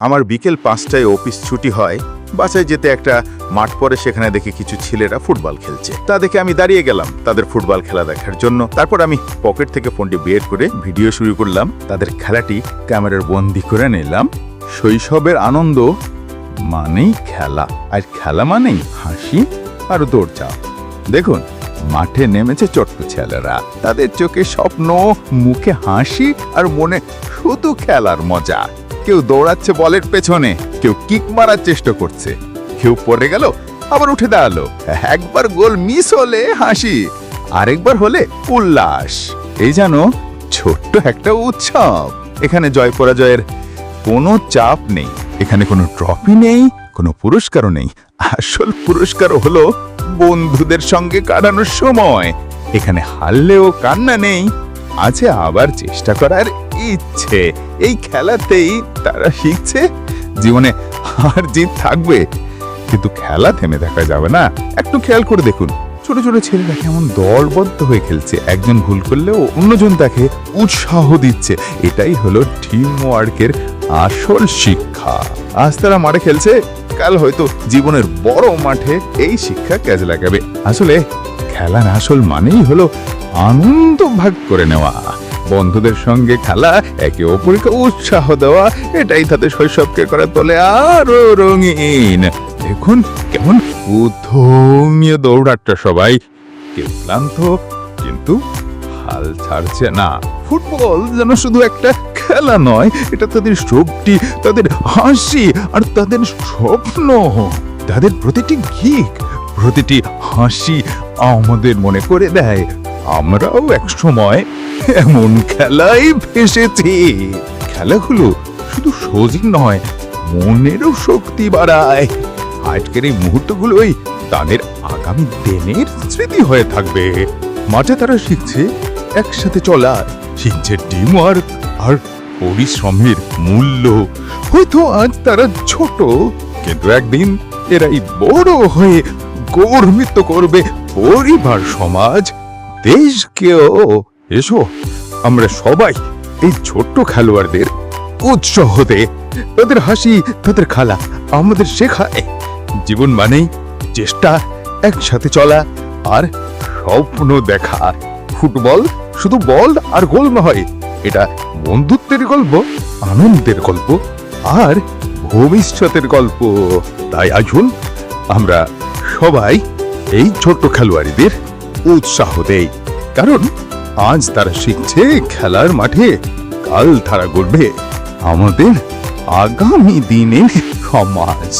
আমার বিকেল 5টায় অফিস ছুটি হয়। বাসায় যেতে একটা মাঠ পড়ে, সেখানে দেখি কিছু ছেলেরা ফুটবল খেলছে। তা দেখে আমি দাঁড়িয়ে গেলাম তাদের ফুটবল খেলা দেখার জন্য। তারপর আমি পকেট থেকে ফোনটি বের করে ভিডিও শুরু করলাম। তাদের খেলাটি ক্যামেরার বন্দি করে নিলাম। শৈশবের আনন্দ মানেই খেলা, আর খেলা মানেই হাসি আর দৌড়ঝাঁপ। দেখুন, মাঠে নেমেছে ছোট্ট ছেলেরা। তাদের চোখে স্বপ্ন, মুখে হাসি, আর মনে শুধু খেলার মজা। কেউ দৌড়াচ্ছে বলের পেছনে, কেউ কিক মারার চেষ্টা করছে, কেউ পড়ে গেল আবার উঠে দাঁড়ালো। একবার গোল মিস হলে হাসি, আরেকবার হলে উল্লাস। এই যেন ছোট্ট একটা উৎসব। এখানে জয় পরাজয়ের কোনো চাপ নেই, এখানে কোনো ট্রফি নেই, কোনো পুরস্কারও নেই। আসল পুরস্কার হলো বন্ধুদের সঙ্গে কাটানোর সময়। এখানে হারলেও কান্না নেই, আছে আবার চেষ্টা করার ইচ্ছে। এই খেলাতেই তারা শিখছে জীবনে হার জিত থাকবে, কিন্তু খেলা থেমে থাকা যাবে না। একটু খেয়াল করে দেখুন, ছোট ছোট ছেলেরা কেমন দলবদ্ধ হয়ে খেলছে। একজন ভুল করলেও অন্যজন তাকে উৎসাহ দিচ্ছে। এটাই হলো টিম ওয়ার্কের আসল শিক্ষা। আজ তারা মাঠে খেলছে, কাল হয়তো জীবনের বড় মাঠে এই শিক্ষা কাজে লাগাবে। আসলে খেলার আসল মানেই হলো আনন্দ ভাগ করে নেওয়া, বন্ধুদের সঙ্গে খেলা, একে অপরকে উৎসাহ দেওয়া। এটাই তাদের শৈশবকে করে তোলে আরো রঙিন। দেখুন কেমন উদ্যম নিয়ে দৌড়াচ্ছে সবাই। কেউ ক্লান্ত, কিন্তু হাল ছাড়ছে না। ফুটবল যেন শুধু একটা খেলা নয়, এটা তাদের শক্তি, তাদের হাসি আর তাদের স্বপ্ন। তাদের প্রতিটি কিক, প্রতিটি হাসি আমাদের মনে করে দেয় আমরাও একসময় এমন খেলাই ভেসেছি। খেলাগুলো শুধু সজীব নয়, মনেরও শক্তি বাড়ায়। আজকের এই মুহূর্তগুলোই তাদের আগামী দিনের স্মৃতি হয়ে থাকবে। মাঠে তারা শিখছে একসাথে চলা, শিখছে টিম ওয়ার্ক আর পরিশ্রমের মূল্য। হয়তো আজ তারা ছোট, কিন্তু একদিন এরাই বড় হয়ে গর্বিত করবে পরিবার, সমাজ, দেশকেও। এসো আমরা সবাই এই ছোট্ট খেলোয়াড়দের উৎসাহ দে। তাদের হাসি, তাদের খেলা আমাদের শেখায় জীবন মানেই চেষ্টা, একসাথে চলা আর স্বপ্ন দেখা। ফুটবল শুধু বল আর গোল নয়, এটা বন্ধুত্বের গল্প, আনন্দের গল্প আর ভবিষ্যতের গল্প। তাই আসুন আমরা সবাই এই ছোট্ট খেলোয়াড়দের উৎসাহ দেই, কারণ আজ তারা শিখছে খেলার মাঠে, কাল তারা গড়বে আমাদের আগামী দিনের সমাজ।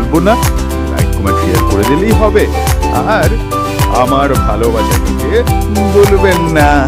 বলবো না, লাইক কমেন্ট শেয়ার করে দিলেই হবে। আর আমার ভালোবাসাটাকে বলবেন না।